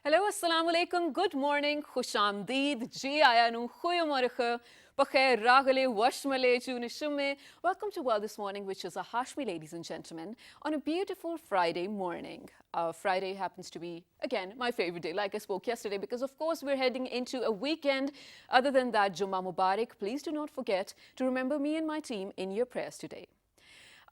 Hello, assalamu alaikum, good morning, khushamdeed, ji ayanu, khuyumorikha, pakhair ragale, washmale, junishume. Welcome to World This Morning, which is a Hashmi, ladies and gentlemen, on a beautiful Friday morning. Friday happens to be, again, my favorite day, like I spoke yesterday, because of course we're heading into a weekend. Other than that, Jummah Mubarak, please do not forget to remember me and my team in your prayers today.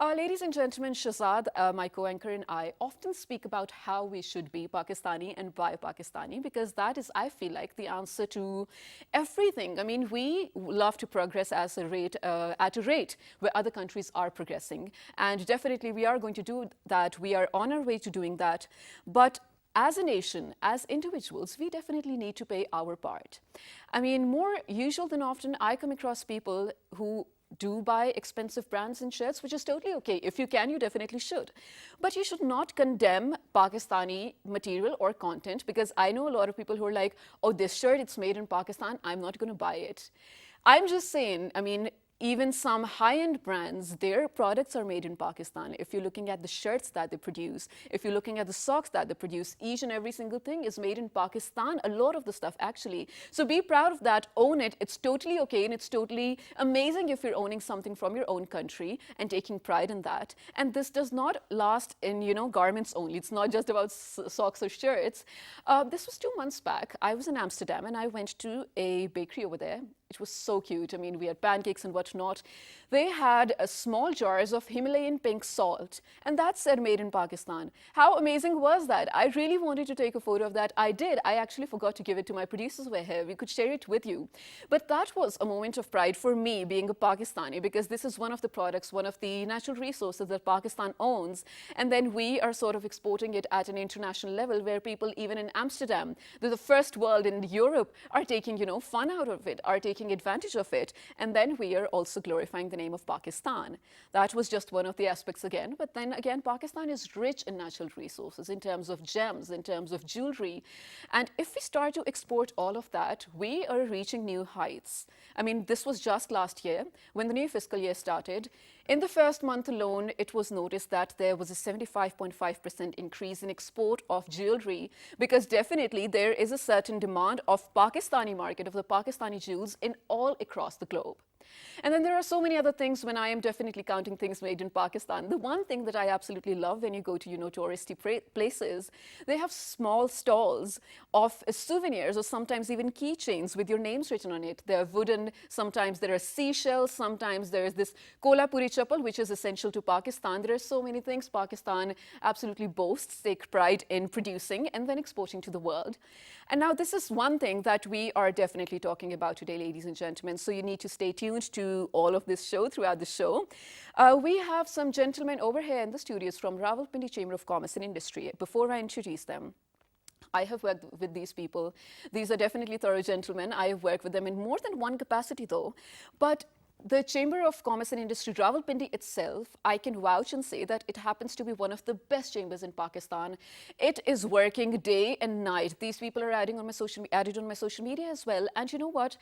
Ladies and gentlemen, Shahzad, my co-anchor, and I often speak about how we should be Pakistani and why Pakistani, because that is, I feel like, the answer to everything. I mean, we love to progress at a rate where other countries are progressing. And definitely we are going to do that. We are on our way to doing that. But as a nation, as individuals, we definitely need to play our part. I mean, more usual than often, I come across people who do buy expensive brands and shirts, which is totally okay. If you can, you definitely should. But you should not condemn Pakistani material or content, because I know a lot of people who are like, oh, this shirt, it's made in Pakistan, I'm not going to buy it. I'm just saying, I mean, even some high-end brands, their products are made in Pakistan. If you're looking at the shirts that they produce, if you're looking at the socks that they produce, each and every single thing is made in Pakistan, a lot of the stuff actually. So be proud of that, own it. It's totally okay, and it's totally amazing if you're owning something from your own country and taking pride in that. And this does not last in, garments only. It's not just about socks or shirts. This was 2 months back. I was in Amsterdam and I went to a bakery over there. It was so cute. I mean, we had pancakes and whatnot. They had small jars of Himalayan pink salt, and that said made in Pakistan. How amazing was that? I really wanted to take a photo of that. I did. I actually forgot to give it to my producers who were here. We could share it with you. But that was a moment of pride for me, being a Pakistani, because this is one of the products, one of the natural resources that Pakistan owns. And then we are sort of exporting it at an international level, where people, even in Amsterdam, the first world in Europe, are taking, fun out of it, are taking advantage of it. And then we are also glorifying the name of Pakistan. That was just one of the aspects again. But then again, Pakistan is rich in natural resources in terms of gems, in terms of jewelry. And if we start to export all of that, we are reaching new heights. I mean, this was just last year when the new fiscal year started. In the first month alone, it was noticed that there was a 75.5% increase in export of jewelry, because definitely there is a certain demand of Pakistani market, of the Pakistani jewels in all across the globe. And then there are so many other things when I am definitely counting things made in Pakistan. The one thing that I absolutely love when you go to, touristy places, they have small stalls of souvenirs or sometimes even keychains with your names written on it. They're wooden, sometimes there are seashells, sometimes there is this Kolhapuri chappal, which is essential to Pakistan. There are so many things Pakistan absolutely boasts, take pride in producing and then exporting to the world. And now this is one thing that we are definitely talking about today, ladies and gentlemen. So you need to stay tuned to all of this show, throughout the show. We have some gentlemen over here in the studios from Rawalpindi Chamber of Commerce and Industry. Before I introduce them, I have worked with these people. These are definitely thorough gentlemen. I have worked with them in more than one capacity though. But the Chamber of Commerce and Industry, Rawalpindi itself, I can vouch and say that it happens to be one of the best chambers in Pakistan. It is working day and night. These people are added on my social media as well. And you know what?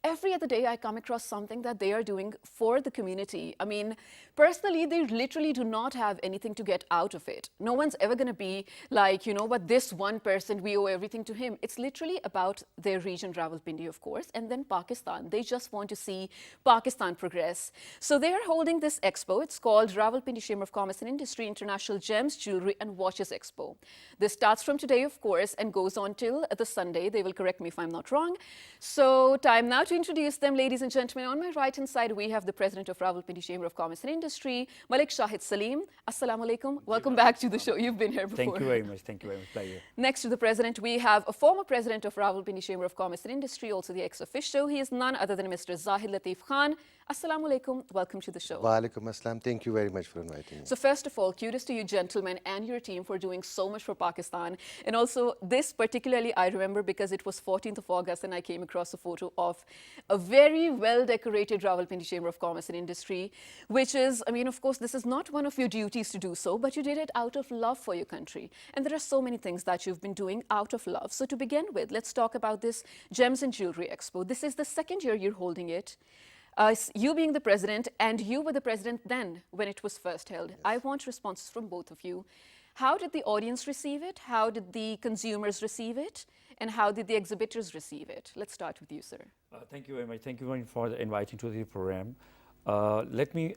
Every other day I come across something that they are doing for the community. I mean, personally, they literally do not have anything to get out of it. No one's ever going to be like, but this one person, we owe everything to him. It's literally about their region, Rawalpindi, of course, and then Pakistan. They just want to see Pakistan progress. So they are holding this expo. It's called Rawalpindi Chamber of Commerce and Industry International Gems, Jewelry and Watches Expo. This starts from today, of course, and goes on till the Sunday. They will correct me if I'm not wrong. So time now to introduce them, ladies and gentlemen. On my right-hand side, we have the president of Rawalpindi Chamber of Commerce and Industry, Malik Shahid Salim. Assalamu alaikum. Welcome back to the show. You've been here before. Thank you very much. Thank you very much. Pleasure. Next to the president, we have a former president of Rawalpindi Chamber of Commerce and Industry, also the ex-officio. He is none other than Mr. Zahid Latif Khan. Assalamu alaikum. Welcome to the show. Wa alaikum assalam. Thank you very much for inviting me. So first of all, kudos to you gentlemen and your team for doing so much for Pakistan. And also this particularly I remember because it was 14th of August and I came across a photo of a very well decorated Rawalpindi Chamber of Commerce and Industry, which is, I mean, of course, this is not one of your duties to do so, but you did it out of love for your country. And there are so many things that you've been doing out of love. So to begin with, let's talk about this Gems and Jewelry Expo. This is the second year you're holding it. You being the president, and you were the president then when it was first held. Yes. I want responses from both of you. How did the audience receive it? How did the consumers receive it? And how did the exhibitors receive it? Let's start with you, sir. Thank you very much. Thank you very much for inviting to the program. Let me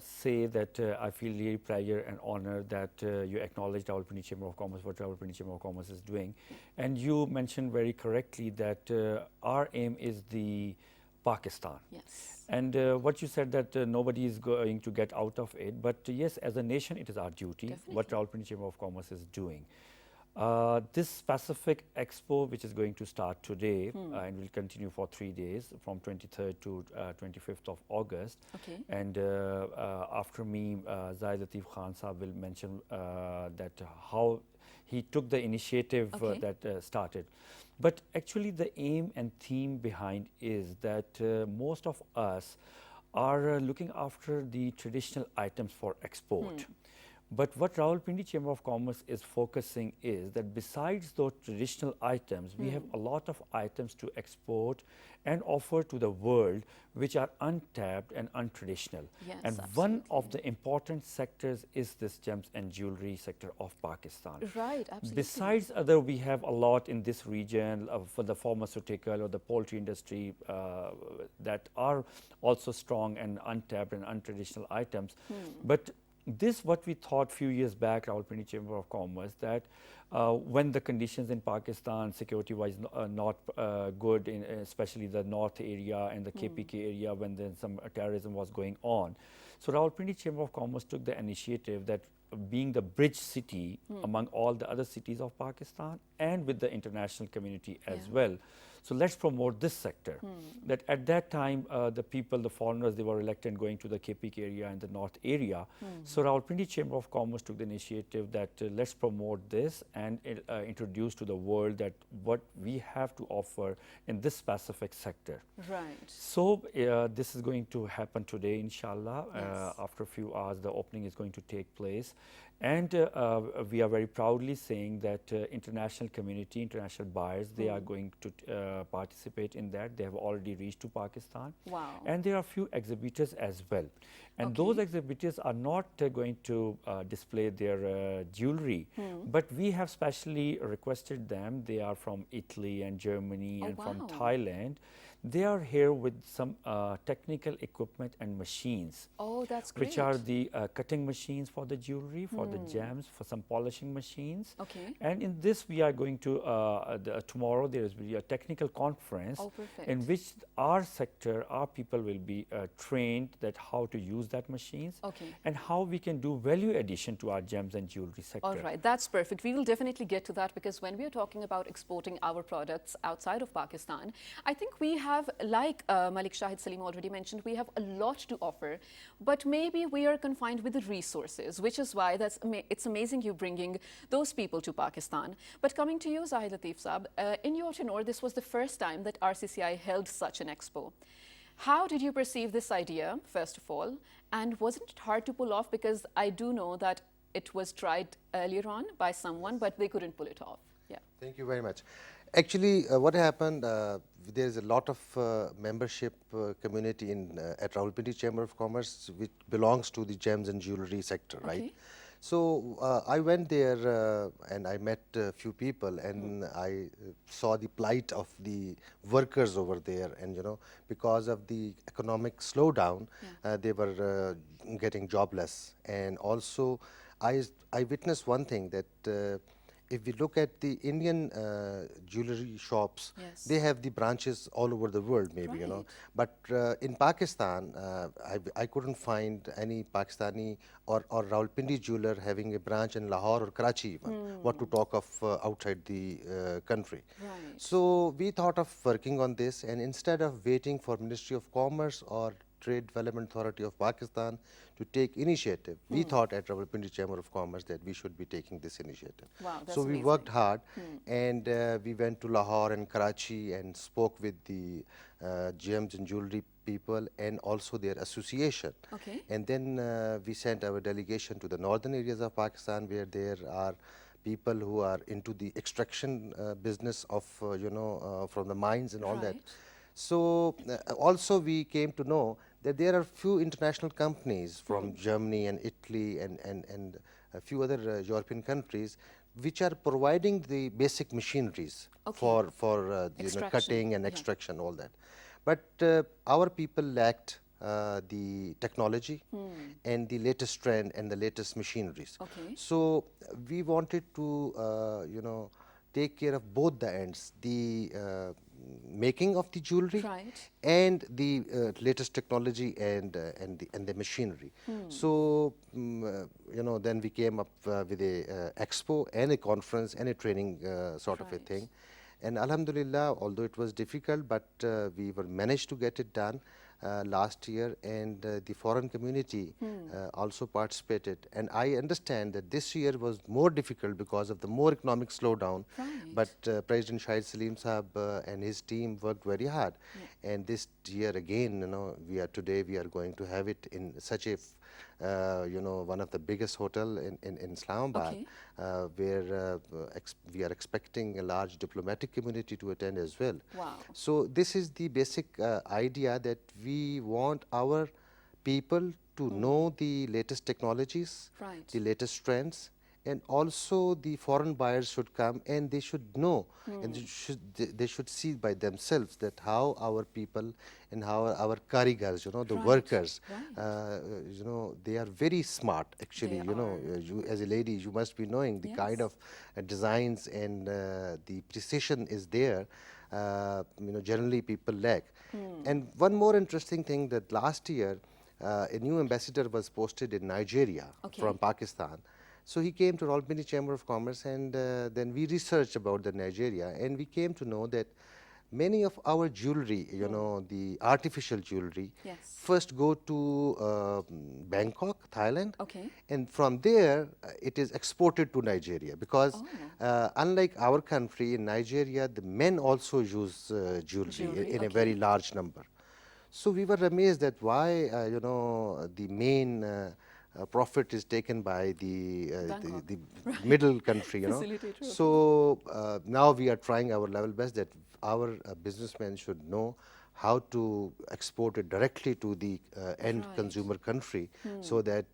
say that I feel really pleasure and honor that you acknowledged Rawalpindi Chamber of Commerce, what Rawalpindi Chamber of Commerce is doing. And you mentioned very correctly that our aim is the Pakistan. Yes. And what you said that nobody is going to get out of it, but yes, as a nation, it is our duty, what Rawalpindi Chamber of Commerce is doing. This specific expo, which is going to start today and will continue for 3 days from 23rd to 25th of August. Okay. And after me, Zaid Latif Khan Sahab will mention that how he took the initiative that started. But actually the aim and theme behind is that most of us are looking after the traditional items for export. But what Rawalpindi Chamber of Commerce is focusing is that besides those traditional items, we have a lot of items to export and offer to the world which are untapped and untraditional. Yes, and one of the important sectors is this gems and jewelry sector of Pakistan. Right, absolutely. Besides other, we have a lot in this region for the pharmaceutical or the poultry industry that are also strong and untapped and untraditional items. But this what we thought few years back, Rawalpindi Chamber of Commerce, that when the conditions in Pakistan security-wise not good, especially the north area and the KPK area, when then some terrorism was going on. So Rawalpindi Chamber of Commerce took the initiative that being the bridge city among all the other cities of Pakistan and with the international community as well. So let's promote this sector. That at that time, the people, the foreigners, they were reluctant going to the KPK area and the north area. So Rawalpindi Chamber of Commerce took the initiative that let's promote this and introduce to the world that what we have to offer in this specific sector. Right. So this is going to happen today, inshallah. After a few hours, the opening is going to take place. And we are very proudly saying that international community, international buyers, they are going to participate in that. They have already reached to Pakistan. Wow. And there are a few exhibitors as well. And those exhibitors are not going to display their jewelry, but we have specially requested them. They are from Italy and Germany and from Thailand. They are here with some technical equipment and machines. Oh, that's great. Which are the cutting machines for the jewelry, for the gems, for some polishing machines. Okay. And in this, we are going to, tomorrow there will be a technical conference in which our sector, our people will be trained that how to use that machines and how we can do value addition to our gems and jewelry sector. All right, that's perfect. We will definitely get to that because when we are talking about exporting our products outside of Pakistan, I think we have, like Malik Shahid Salim already mentioned, we have a lot to offer, but maybe we are confined with the resources, which is why it's amazing you bringing those people to Pakistan. But coming to you, Zahid Latif Saab, in your tenure, this was the first time that RCCI held such an expo. How did you perceive this idea, first of all, and wasn't it hard to pull off? Because I do know that it was tried earlier on by someone, but they couldn't pull it off. Yeah. Thank you very much. Actually, what happened, there is a lot of membership community at Rawalpindi Chamber of Commerce which belongs to the gems and jewelry sector, right? So I went there and I met a few people and I saw the plight of the workers over there, and you know, because of the economic slowdown, they were getting jobless. And also I witnessed one thing, that if we look at the Indian jewelry shops, they have the branches all over the world, maybe, you know. But in Pakistan, I couldn't find any Pakistani or Rawalpindi jeweler having a branch in Lahore or Karachi, what to talk of outside the country. So we thought of working on this, and instead of waiting for Ministry of Commerce or Trade Development Authority of Pakistan to take initiative, we thought at Rawalpindi Chamber of Commerce that we should be taking this initiative. Wow, that's so we amazing. worked hard, and we went to Lahore and Karachi and spoke with the gems and jewelry people and also their association. And then we sent our delegation to the northern areas of Pakistan, where there are people who are into the extraction business of, you know, from the mines and all that. So also we came to know that there are few international companies from Germany and Italy and a few other European countries, which are providing the basic machineries for cutting and extraction, all that. But our people lacked the technology and the latest trend and the latest machineries. So we wanted to, take care of both the ends, the making of the jewelry and the latest technology and the machinery. So then we came up with a expo and a conference and a training sort of a thing. And Alhamdulillah, although it was difficult, but we were managed to get it done last year, and the foreign community also participated. And I understand that this year was more difficult because of the more economic slowdown. But President Shahid Salim Saab and his team worked very hard. And this year again, we are going to have it in such a one of the biggest hotel in Islamabad, where we are expecting a large diplomatic community to attend as well. So this is the basic idea, that we want our people to know the latest technologies, the latest trends, and also the foreign buyers should come and they should know and they should see by themselves that how our people and how our karigars, the workers, they are very smart actually. You as a lady, you must be knowing the kind of designs and the precision is there. Generally people lack. And one more interesting thing, that last year a new ambassador was posted in Nigeria from Pakistan. So he came to Rawalpindi Chamber of Commerce, and then we researched about the Nigeria, and we came to know that many of our jewelry, the artificial jewelry, first go to Bangkok, Thailand, and from there it is exported to Nigeria, because unlike our country, in Nigeria the men also use jewelry in a very large number. So we were amazed that why the main profit is taken by the middle country, So now we are trying our level best that our businessmen should know how to export it directly to the end consumer country, so that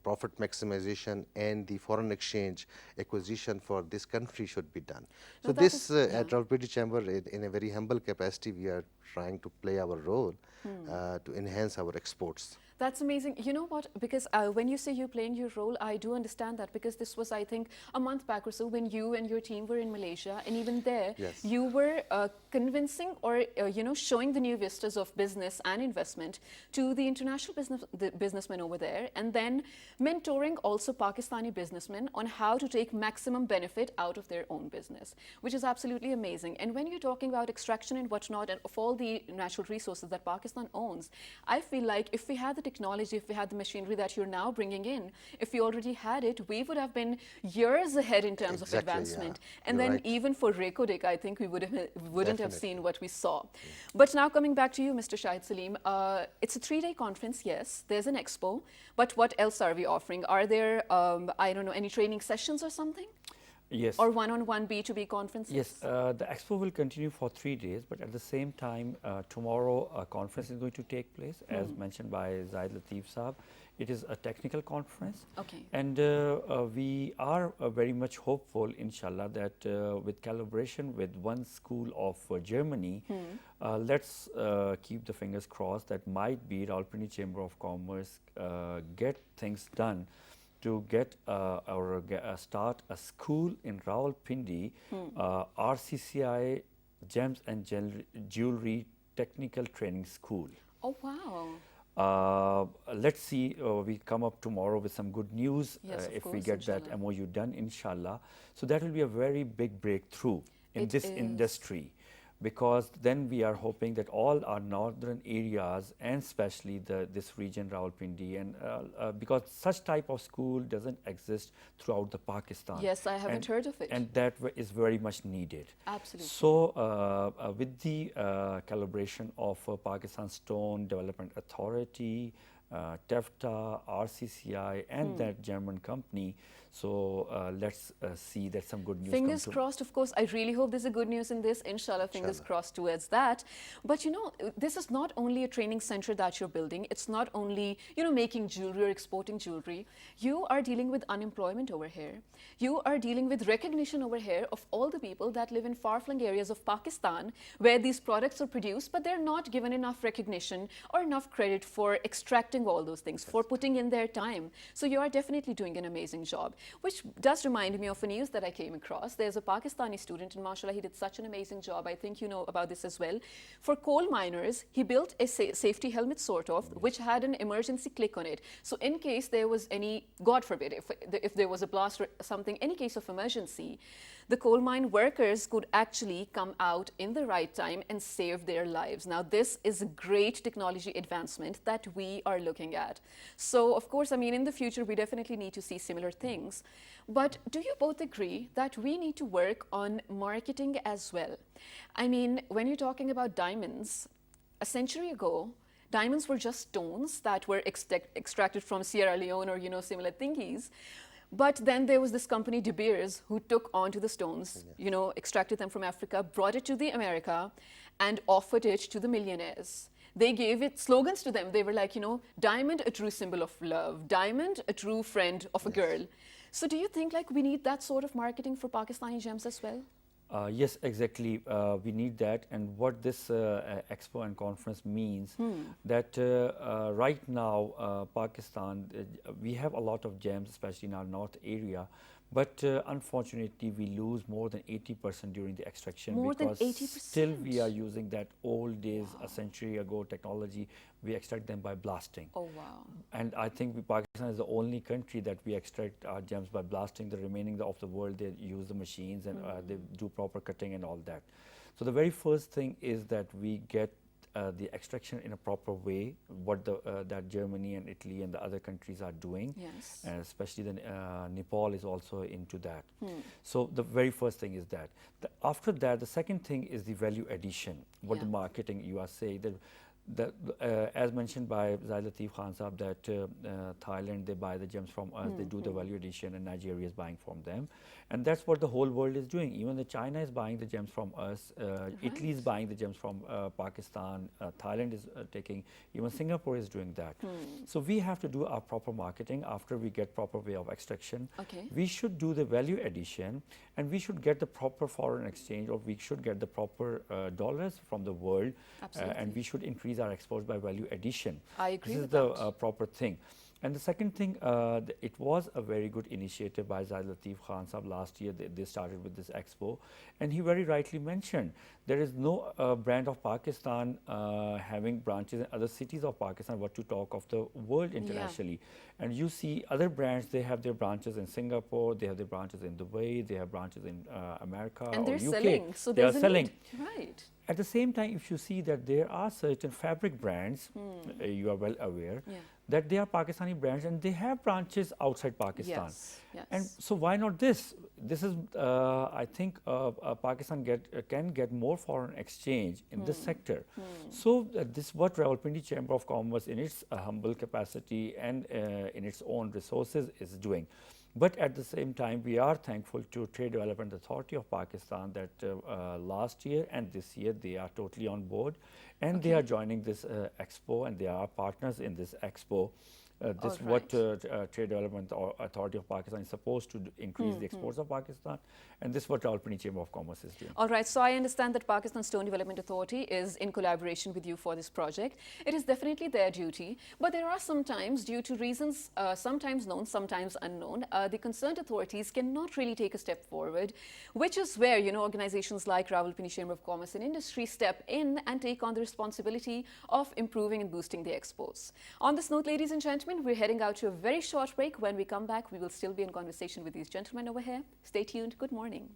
profit maximization and the foreign exchange acquisition for this country should be done. So this at Rawalpindi Chamber, in a very humble capacity, we are trying to play our role to enhance our exports. That's amazing. You know what? Because when you say you're playing your role, I do understand that, because this was, I think, a month back or so when you and your team were in Malaysia, and even there, you were convincing or showing the new vistas of business and investment to the international businessmen over there, and then mentoring also Pakistani businessmen on how to take maximum benefit out of their own business, which is absolutely amazing. And when you're talking about extraction and whatnot, and of all the natural resources that Pakistan owns, I feel like if we had the technology, if we had the machinery that you're now bringing in, if we already had it, we would have been years ahead in terms of advancement. And then even for Rcci, I think we wouldn't have seen what we saw. But now coming back to you, Mr. Shahid Salim, it's a 3-day conference, yes, there's an expo, but what else are we offering? Are there, I don't know, any training sessions or something? Yes. Or one-on-one B2B conferences? Yes, the expo will continue for 3 days, but at the same time, tomorrow a conference is going to take place, as mentioned by Zaid Latif Saab. It is a technical conference. And we are very much hopeful, inshallah, that with collaboration with one school of Germany, let's keep the fingers crossed that might be Rawalpindi Chamber of Commerce get things done to get start a school in Rawalpindi, RCCI Gems and Jewelry Technical Training School. Oh, wow. Let's see, we come up tomorrow with some good news if we get inshallah. that MOU done, inshallah. So that will be a very big breakthrough in this industry, because then we are hoping that all our northern areas, and especially this region, Rawalpindi, and because such type of school doesn't exist throughout the Pakistan. Yes, I haven't heard of it. And that is very much needed. Absolutely. So with the collaboration of Pakistan Stone Development Authority, TEFTA, RCCI, and that German company, So let's see that some good news comes Fingers crossed, of course. I really hope there's a good news in this. Inshallah, fingers crossed towards that. But this is not only a training center that you're building. It's not only, making jewelry or exporting jewelry. You are dealing with unemployment over here. You are dealing with recognition over here of all the people that live in far-flung areas of Pakistan where these products are produced, but they're not given enough recognition or enough credit for extracting all those things, for putting in their time. So you are definitely doing an amazing job, which does remind me of a news that I came across. There's a Pakistani student, and mashallah, he did such an amazing job. I think you know about this as well. For coal miners, he built a safety helmet, sort of, which had an emergency click on it. So in case there was any, God forbid, if there was a blast or something, any case of emergency, the coal mine workers could actually come out in the right time and save their lives. Now, this is a great technology advancement that we are looking at. So, of course, I mean, in the future, we definitely need to see similar things. But do you both agree that we need to work on marketing as well? I mean, when you're talking about diamonds, a century ago, diamonds were just stones that were extracted from Sierra Leone or, similar thingies. But then there was this company, De Beers, who took onto the stones, extracted them from Africa, brought it to the America, and offered it to the millionaires. They gave it slogans to them. They were like, diamond, a true symbol of love. Diamond, a true friend of a girl. So do you think like we need that sort of marketing for Pakistani gems as well? Yes, exactly. We need that. And what this expo and conference means, that right now, Pakistan, we have a lot of gems, especially in our north area. But unfortunately, we lose more than 80% during the extraction. More than because 80%? still we are using that old days, a century ago technology. We extract them by blasting. Oh, wow. And I think Pakistan is the only country that we extract our gems by blasting. The remaining of the world, they use the machines and they do proper cutting and all that. So the very first thing is that we get the extraction in a proper way, what that Germany and Italy and the other countries are doing. Yes. Especially Nepal is also into that. So the very first thing is that. After that, the second thing is the value addition, what the marketing you are saying. As mentioned by Zahid Latif Khan Sahab, that Thailand, they buy the gems from us, they do the value addition, and Nigeria is buying from them. And that's what the whole world is doing. Even China is buying the gems from us, Italy is buying the gems from Pakistan, Thailand is taking, even Singapore is doing that. So we have to do our proper marketing after we get proper way of extraction. Okay. We should do the value addition, and we should get the proper foreign exchange, or we should get the proper dollars from the world. And we should increase our exports by value addition. I agree with that. This is the proper thing. And the second thing, it was a very good initiative by Zahid Latif Khan Sahab last year. They started with this expo. And he very rightly mentioned, there is no brand of Pakistan having branches in other cities of Pakistan, what to talk of the world internationally. And you see other brands, they have their branches in Singapore, they have their branches in Dubai, they have branches in America and they're or UK. Selling, so they are selling. Right. At the same time, if you see that there are certain fabric brands, you are well aware, that they are Pakistani brands and they have branches outside Pakistan. Yes, yes. And so why not this? This is, I think, Pakistan can get more foreign exchange in this sector. So this is what Rawalpindi Chamber of Commerce in its humble capacity and in its own resources is doing. But at the same time, we are thankful to Trade Development Authority of Pakistan that last year and this year, they are totally on board and they are joining this expo, and they are partners in this expo. This is what Trade Development Authority of Pakistan is supposed to increase the exports of Pakistan, and this is what Rawalpindi Chamber of Commerce is doing. All right, so I understand that Pakistan Stone Development Authority is in collaboration with you for this project. It is definitely their duty, but there are sometimes, due to reasons sometimes known, sometimes unknown, the concerned authorities cannot really take a step forward, which is where, organizations like Rawalpindi Chamber of Commerce and Industry step in and take on the responsibility of improving and boosting the expos. On this note, ladies and gentlemen, we're heading out to a very short break. When we come back, we will still be in conversation with these gentlemen over here. Stay tuned. Good morning.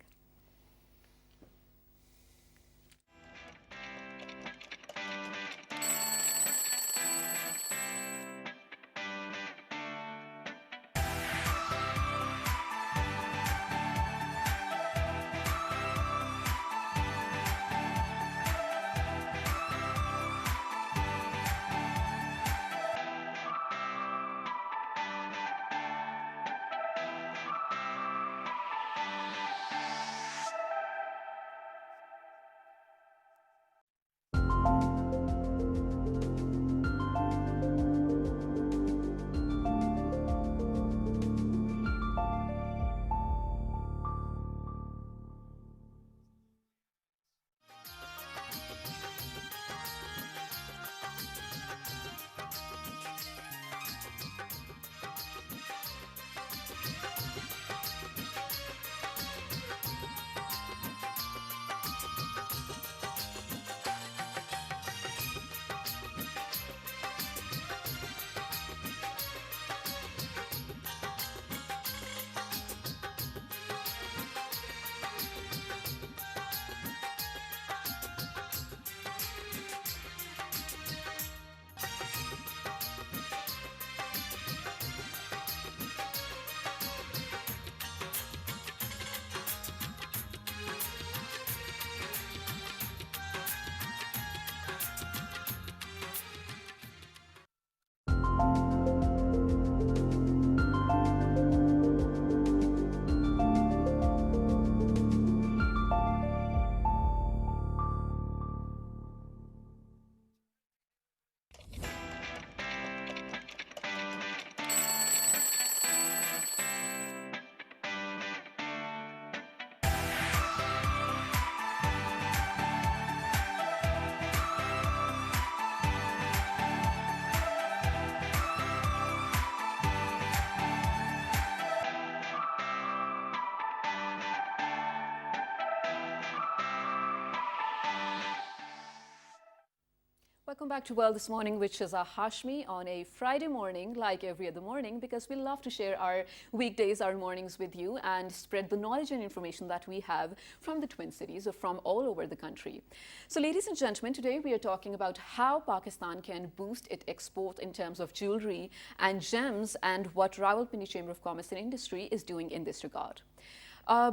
Welcome back to Well This Morning, which is our Hashmi on a Friday morning, like every other morning, because we love to share our weekdays, our mornings with you and spread the knowledge and information that we have from the Twin Cities or from all over the country. So, ladies and gentlemen, today we are talking about how Pakistan can boost its export in terms of jewelry and gems and what Rawalpindi Chamber of Commerce and Industry is doing in this regard.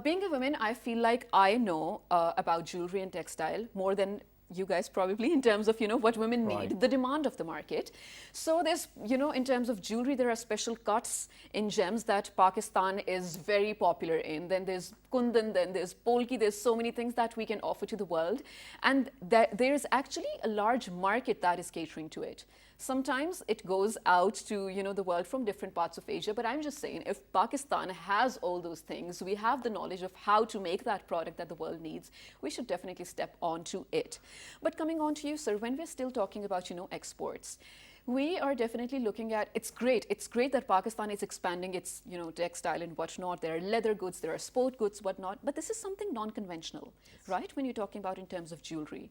Being a woman, I feel like I know about jewelry and textile more than you guys probably in terms of, what women need, the demand of the market. So there's, in terms of jewelry, there are special cuts in gems that Pakistan is very popular in. Then there's kundan, then there's polki, there's so many things that we can offer to the world. And there is actually a large market that is catering to it. Sometimes it goes out to, the world from different parts of Asia. But I'm just saying, if Pakistan has all those things, we have the knowledge of how to make that product that the world needs, we should definitely step onto it. But coming on to you, sir, when we're still talking about, exports, we are definitely looking at, it's great that Pakistan is expanding its, textile and whatnot. There are leather goods, there are sport goods, whatnot, but this is something non-conventional, right? When you're talking about in terms of jewelry.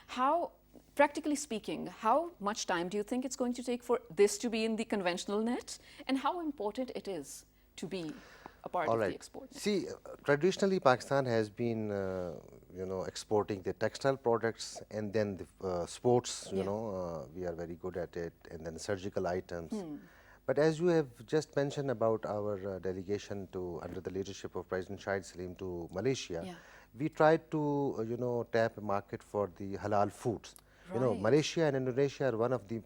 How, practically speaking, how much time do you think it's going to take for this to be in the conventional net, and how important it is to be a part of the export net? See, traditionally Pakistan has been, exporting the textile products and then the sports, we are very good at it, and then surgical items. But as you have just mentioned about our delegation to, under the leadership of President Shahid Salim to Malaysia, we tried to, tap a market for the halal foods. Right. Malaysia and Indonesia are one of the,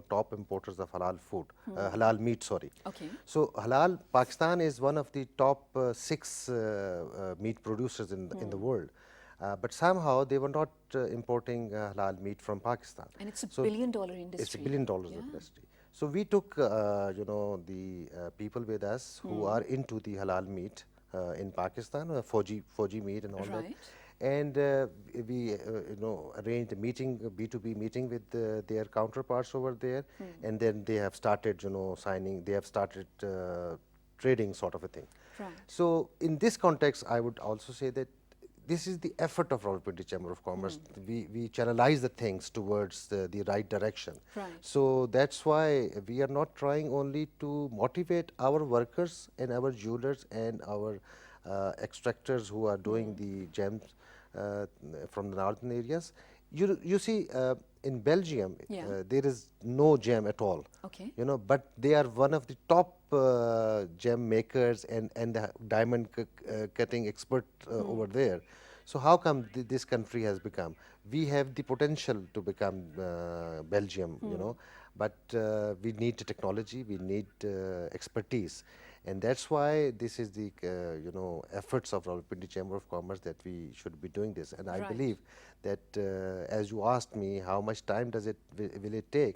top importers of halal food, halal meat, sorry. Okay. So halal, Pakistan is one of the top 6 meat producers in the world. But somehow they were not importing halal meat from Pakistan. And it's $1 billion industry. It's $1 billion industry. So we took, the people with us who are into the halal meat in Pakistan, Fauji meat and all that. And we, arranged a meeting, a B2B meeting with their counterparts over there. And then they have started, signing, they have started trading sort of a thing. Right. So in this context, I would also say that this is the effort of Rawalpindi Chamber of Commerce. We channelize the things towards the right direction. Right. So that's why we are not trying only to motivate our workers and our jewelers and our extractors who are doing the gems from the northern areas. You see, in Belgium, there is no gem at all. Okay. But they are one of the top gem makers and the diamond cutting expert over there. So how come this country has become? We have the potential to become Belgium, but we need the technology, we need expertise. And that's why this is the, efforts of Rawalpindi Chamber of Commerce that we should be doing this. And I believe that, as you asked me, how much time will it take?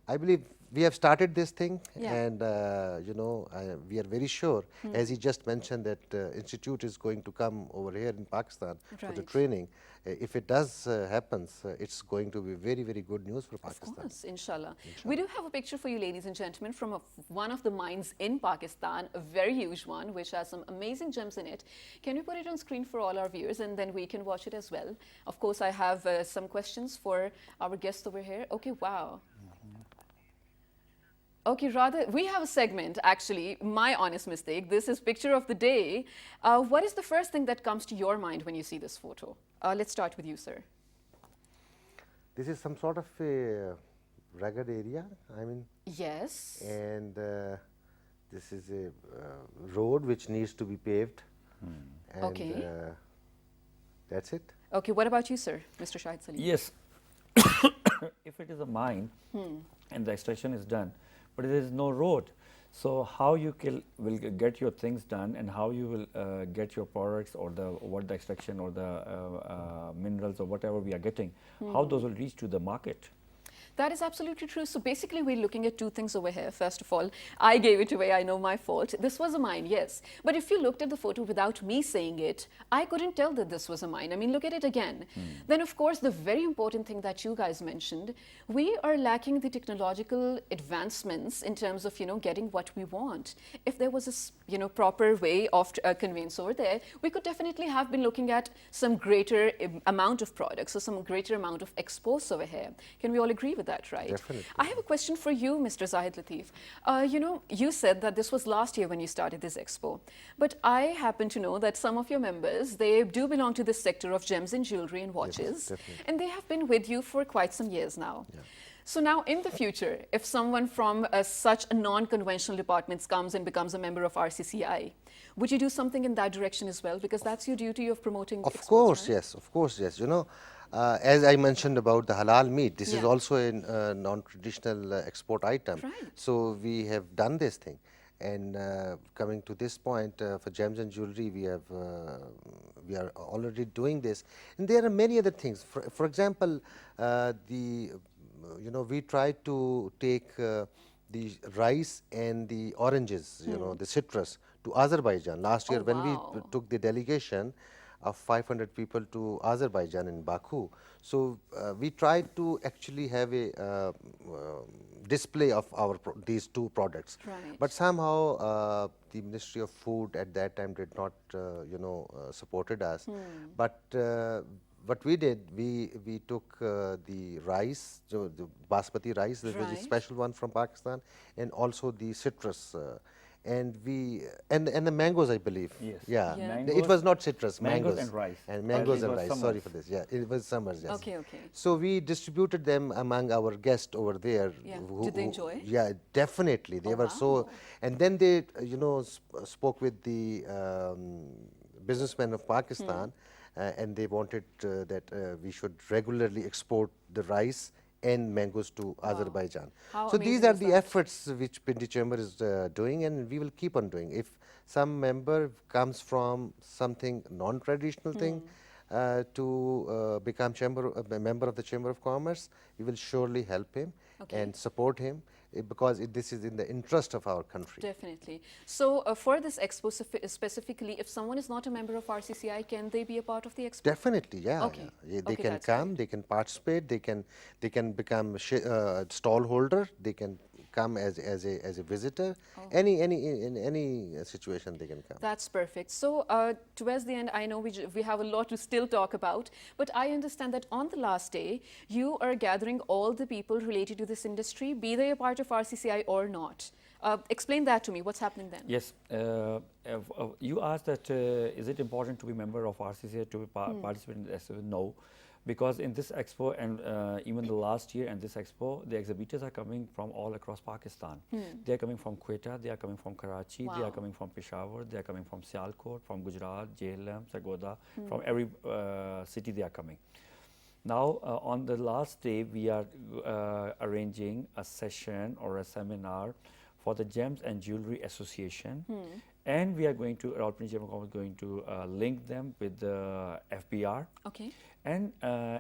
I believe we have started this thing, and we are very sure, as he just mentioned, that institute is going to come over here in Pakistan for the training. If it does happens, it's going to be very, very good news for Pakistan. Of course, inshallah. We do have a picture for you, ladies and gentlemen, from one of the mines in Pakistan, a very huge one, which has some amazing gems in it. Can we put it on screen for all our viewers, and then we can watch it as well? Of course, I have some questions for our guests over here. Okay, wow. Okay, we have a segment, actually, my honest mistake. This is picture of the day. What is the first thing that comes to your mind when you see this photo? Let's start with you, sir. This is some sort of a rugged area, I mean. Yes. And this is a road which needs to be paved. And okay. That's it. Okay, what about you, sir, Mr. Shahid Salim? Yes. If it is a mine and the extraction is done, but there is no road, so how you will get your things done, and how you will get your products or the extraction or the minerals or whatever we are getting, how those will reach to the market? That is absolutely true. So basically, we're looking at two things over here. First of all, I gave it away. I know my fault. This was a mine, yes. But if you looked at the photo without me saying it, I couldn't tell that this was a mine. I mean, look at it again. Then, of course, the very important thing that you guys mentioned, we are lacking the technological advancements in terms of, getting what we want. If there was a, proper way of conveyance over there, we could definitely have been looking at some greater amount of products or some greater amount of exports over here. Can we all agree with that, right? Definitely. I have a question for you, Mr. Zahid Latif. You said that this was last year when you started this expo, but I happen to know that some of your members, they do belong to this sector of gems and jewelry and watches, definitely. and they have been with you for quite some years now. Yeah. So now in the future, if someone from such a non-conventional departments comes and becomes a member of RCCI, would you do something in that direction as well? Because that's your duty of promoting Of exports, course, right? yes, of course, yes. As I mentioned about the halal meat, this is Yeah. also a non-traditional export item. Right. So we have done this thing. And coming to this point, for gems and jewelry, we are already doing this. And there are many other things. For example, we try to take the rice and the oranges, the citrus, to Azerbaijan. Last year, when we wow. took the delegation of 500 people to Azerbaijan in Baku, so we tried to actually have a display of these two products. Right. But somehow the Ministry of Food at that time did not, supported us. But what we did, we took the rice, so the basmati rice, the very Right. special one from Pakistan, and also the citrus, and the mangoes, I believe. Yes. Yeah. Yeah. It was not citrus, Mangoes mangoes and rice. and mangoes It and was rice. Sorry summers. for this. Yeah, it was summers. Yes. Okay, okay. So we distributed them among our guests over there. Yeah. Did they enjoy? Yeah, definitely. They Oh, were so, wow. and then they, spoke with the businessmen of Pakistan, and they wanted that we should regularly export the rice and mangoes to Azerbaijan. How So these amazing are is the that? efforts which Pindi Chamber is doing, and we will keep on doing. If some member comes from something non-traditional thing to become a member of the Chamber of Commerce, we will surely help him Okay. and support him because this is in the interest of our country. Definitely. So for this expo specifically, if someone is not a member of RCCI, can they be a part of the expo? Definitely, yeah. Okay. Yeah. They Okay, can that's come, great. they can participate, they can become stall holder, they can come as a visitor. In any situation they can come. That's perfect. So towards the end, I know we have a lot to still talk about, but I understand that on the last day, you are gathering all the people related to this industry, be they a part of RCCI or not. Explain that to me. What's happening then? Yes, you asked that is it important to be member of RCCI to participate in this? No, because in this expo and even the last year and this expo, the exhibitors are coming from all across Pakistan. They are coming from Quetta, they are coming from Karachi, they Wow. are coming from Peshawar, they are coming from Sialkot, from Gujarat, Jhelum, Sargodha, from every city they are coming. Now, on the last day, we are arranging a session or a seminar for the Gems and Jewelry Association, and we are going to, Rawalpindi Chamber of Commerce is going to link them with the FBR. Okay. And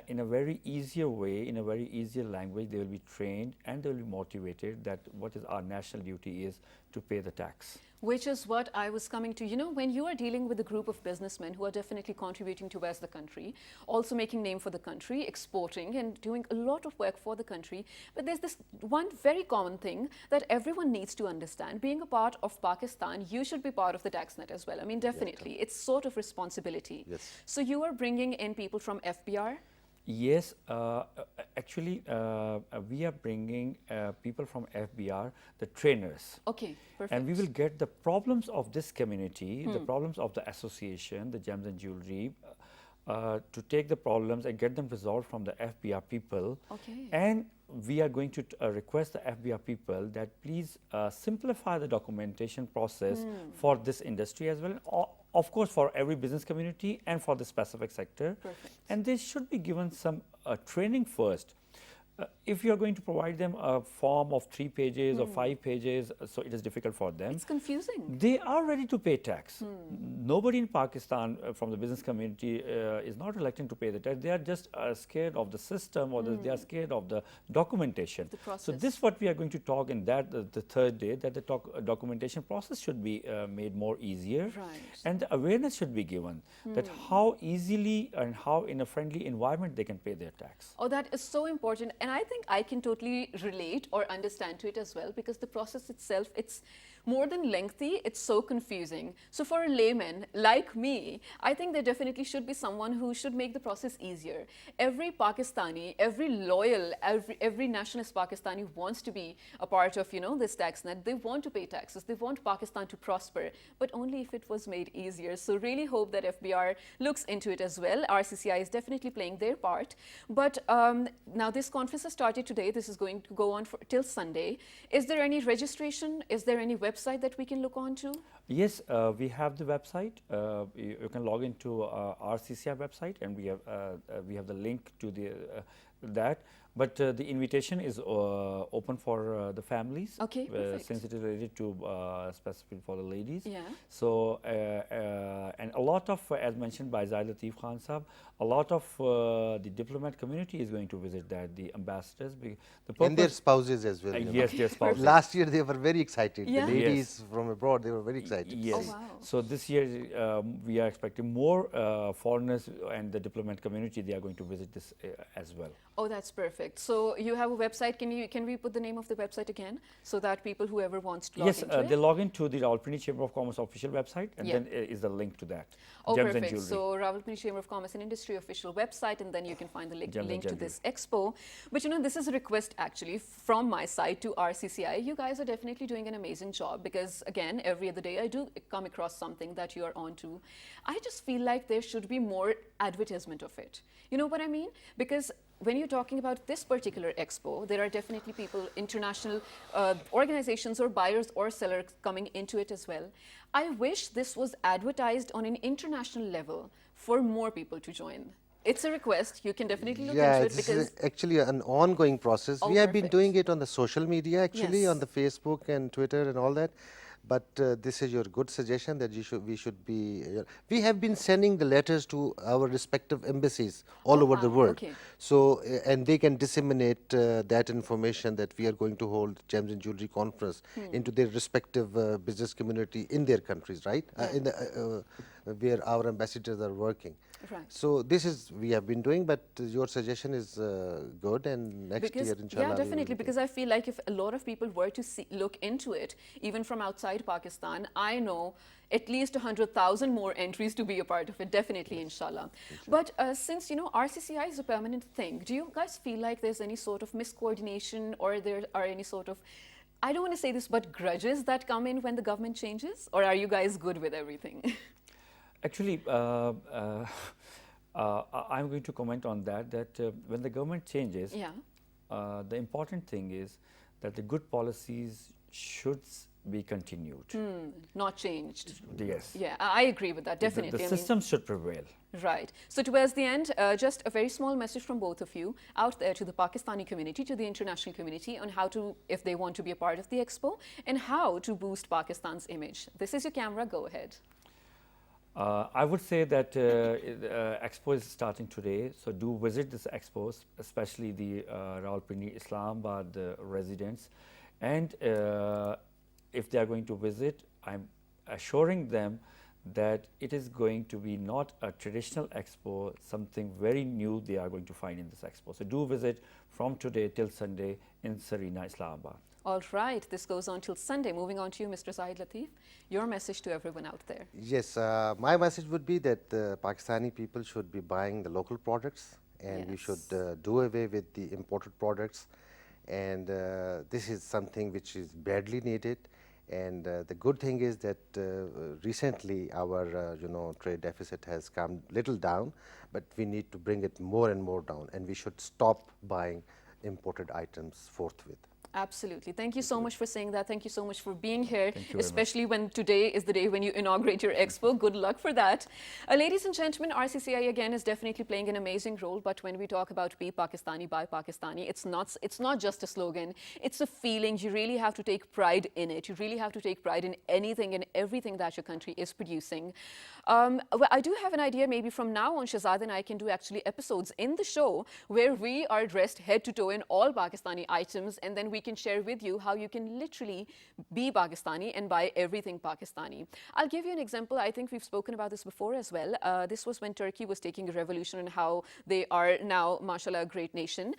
in a very easier way, in a very easier language, they will be trained and they will be motivated that what is our national duty is to pay the tax. Which is what I was coming to. You know, when you are dealing with a group of businessmen who are definitely contributing towards the country, also making name for the country, exporting and doing a lot of work for the country, but there's this one very common thing that everyone needs to understand. Being a part of Pakistan, you should be part of the tax net as well. I mean, definitely. It's sort of responsibility. Yes. So you are bringing in people from FBR? Yes, actually, we are bringing people from FBR, the trainers. Okay, perfect. And we will get the problems of this community, the problems of the association, the Gems and Jewelry, to take the problems and get them resolved from the FBR people. Okay. And we are going to request the FBR people that please simplify the documentation process for this industry as well. Of course, for every business community and for the specific sector. Perfect. And they should be given some training first. if you're going to provide them a form of 3 pages or 5 pages, so it is difficult for them. It's confusing. They are ready to pay tax. Nobody in Pakistan from the business community is not reluctant to pay the tax. They are just scared of the system, or they are scared of the documentation. The process. So this what we are going to talk in that the third day, that the documentation process should be made more easier, Right. and the awareness should be given that how easily and how in a friendly environment they can pay their tax. Oh, that is so important. And I think I can totally relate or understand to it as well, because the process itself, it's more than lengthy, it's so confusing. So for a layman like me, I think there definitely should be someone who should make the process easier. Every Pakistani, every loyal, every nationalist Pakistani wants to be a part of, this tax net. They want to pay taxes. They want Pakistan to prosper, but only if it was made easier. So really hope that FBR looks into it as well. RCCI is definitely playing their part. But now this conference has started today. This is going to go on till Sunday. Is there any registration? Is there any website that we can look on to? Yes, we have the website. You can log into RCCI website, and we have the link to that. But the invitation is open for the families. Okay, perfect. Since it is related to specifically for the ladies. Yeah. So and a lot of, as mentioned by Zahid Latif Khan Sahab, a lot of the diplomat community is going to visit that. The ambassadors, And their spouses as well. yes, their spouses. Last year they were very excited. Yeah. The ladies from abroad, they were very excited. Yes. Oh, wow. So this year we are expecting more foreigners and the diplomat community. They are going to visit this as well. Oh, that's perfect. So you have a website. Can we put the name of the website again, so that people, whoever wants to log Yes, into it? they log into the Rawalpindi Chamber of Commerce official website, and Yeah. then is the link to that. Oh, Gems and perfect. jewelry. So Rawalpindi Chamber of Commerce and Industry official website, and then you can find the link Gems and to jewelry. this expo. But this is a request actually from my side to RCCI. You guys are definitely doing an amazing job, because again, every other day I do come across something that you are on to. I just feel like there should be more advertisement of it. You know what I mean? Because when you're talking about this particular expo, there are definitely people, international organizations or buyers or sellers coming into it as well. I wish this was advertised on an international level for more people to join. It's a request. You can definitely look into it, this because is actually an ongoing process. Oh, We have been perfect. doing it on the social media, actually, Yes. on the Facebook and Twitter and all that. But this is your good suggestion that we should be. We have been sending the letters to our respective embassies all over the wow, world. okay. So and they can disseminate that information that we are going to hold Gems and Jewelry Conference into their respective business community in their countries, right? In the where our ambassadors are working. Right. So this is we have been doing, but your suggestion is good, and next year, inshallah. yeah, we will definitely, do. because I feel like if a lot of people were to look into it, even from outside Pakistan, I know at least 100,000 more entries to be a part of it, definitely, inshallah. But since, RCCI is a permanent thing, do you guys feel like there's any sort of miscoordination, or there are any sort of, I don't want to say this, but grudges that come in when the government changes? Or are you guys good with everything? Actually, I'm going to comment on that. When the government changes, Yeah. the important thing is that the good policies should be continued. Not changed. Yes. Yeah, I agree with that, definitely. The I mean, system should prevail. right. So towards the end, just a very small message from both of you out there to the Pakistani community, to the international community, on how to, if they want to be a part of the expo, and how to boost Pakistan's image. This is your camera, go ahead. I would say that Expo is starting today, so do visit this Expo, especially the Rawalpindi Islamabad residents. And if they are going to visit, I'm assuring them that it is going to be not a traditional expo, something very new they are going to find in this expo. So do visit from today till Sunday in Sarina, Islamabad. All right, this goes on till Sunday. Moving on to you, Mr. Zahid Latif, your message to everyone out there. Yes, my message would be that Pakistani people should be buying the local products, and we should do away with the imported products. And this is something which is badly needed. And the good thing is that recently our trade deficit has come little down, but we need to bring it more and more down, and we should stop buying imported items forthwith. Absolutely. Thank you so much for saying that. Thank you so much for being here, Thank you very especially when today is the day when you inaugurate your expo. Good luck for that. Ladies and gentlemen, RCCI again is definitely playing an amazing role, but when we talk about Be Pakistani, By Pakistani, it's not just a slogan. It's a feeling. You really have to take pride in it. You really have to take pride in anything and everything that your country is producing. Well, I do have an idea, maybe from now on, Shahzad and I can do actually episodes in the show where we are dressed head to toe in all Pakistani items, and then we can share with you how you can literally be Pakistani and buy everything Pakistani. I'll give you an example. I think we've spoken about this before as well. This was when Turkey was taking a revolution and how they are now, mashallah, a great nation.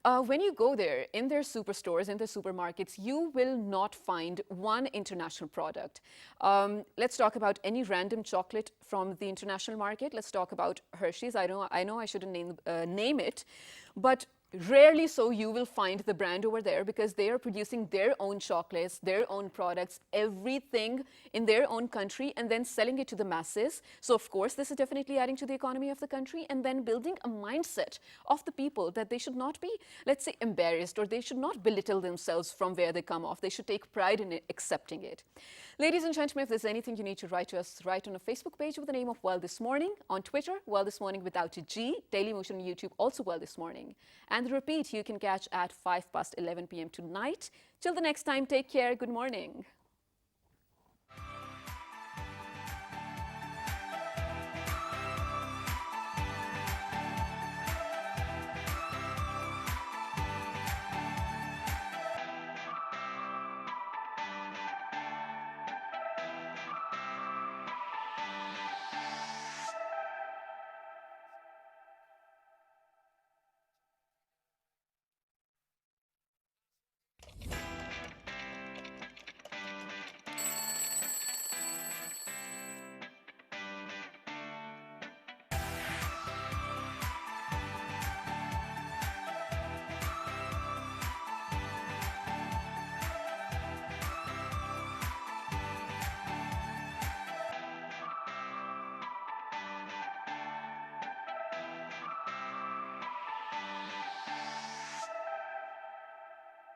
When you go there, in their superstores, in their supermarkets, you will not find one international product. Let's talk about any random chocolate from the international market. Let's talk about Hershey's. I know I shouldn't name it, but rarely so you will find the brand over there, because they are producing their own chocolates, their own products, everything in their own country, and then selling it to the masses. So of course, this is definitely adding to the economy of the country, and then building a mindset of the people that they should not be, let's say, embarrassed, or they should not belittle themselves from where they come off. They should take pride in it, accepting it. Ladies and gentlemen, if there's anything you need to write to us, write on a Facebook page with the name of Well This Morning, on Twitter, Well This Morning without a G, Daily Motion on YouTube, also Well This Morning. And the repeat you can catch at 11 p.m. tonight. Till the next time, take care. Good morning.